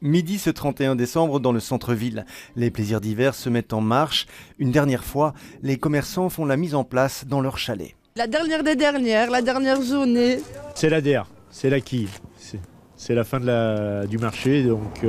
Midi ce 31 décembre dans le centre-ville. Les plaisirs d'hiver se mettent en marche. Une dernière fois, les commerçants font la mise en place dans leur chalet. La dernière des dernières, la dernière journée. C'est la DER, c'est l'acquis. C'est la fin du marché, donc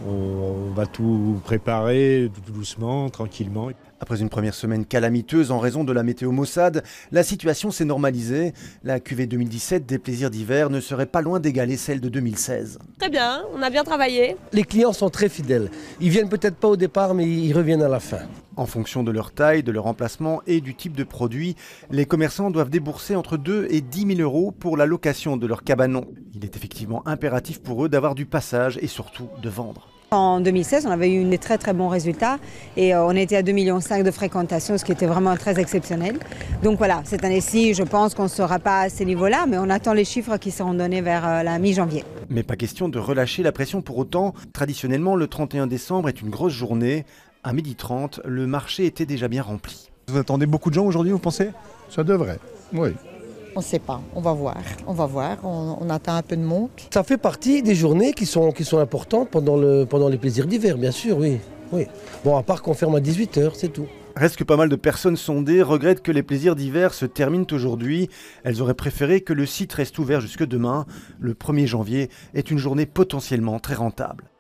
on va tout préparer tout doucement, tranquillement. Après une première semaine calamiteuse en raison de la météo maussade, la situation s'est normalisée. La cuvée 2017 des plaisirs d'hiver ne serait pas loin d'égaler celle de 2016. Très bien, on a bien travaillé. Les clients sont très fidèles. Ils viennent peut-être pas au départ, mais ils reviennent à la fin. En fonction de leur taille, de leur emplacement et du type de produit, les commerçants doivent débourser entre 2 et 10 000 euros pour la location de leur cabanon. Il est effectivement impératif pour eux d'avoir du passage et surtout de vendre. En 2016, on avait eu des très bons résultats et on était à 2,5 millions de fréquentation, ce qui était vraiment très exceptionnel. Donc voilà, cette année-ci, je pense qu'on ne sera pas à ces niveaux-là, mais on attend les chiffres qui seront donnés vers la mi-janvier. Mais pas question de relâcher la pression pour autant. Traditionnellement, le 31 décembre est une grosse journée. À 12h30, le marché était déjà bien rempli. Vous attendez beaucoup de gens aujourd'hui, vous pensez? Ça devrait, oui. On ne sait pas, on va voir, on attend un peu de monde. Ça fait partie des journées qui sont importantes pendant les plaisirs d'hiver, bien sûr, oui. Bon, à part qu'on ferme à 18h, c'est tout. Reste que pas mal de personnes sondées regrettent que les plaisirs d'hiver se terminent aujourd'hui. Elles auraient préféré que le site reste ouvert jusque demain. Le 1er janvier est une journée potentiellement très rentable.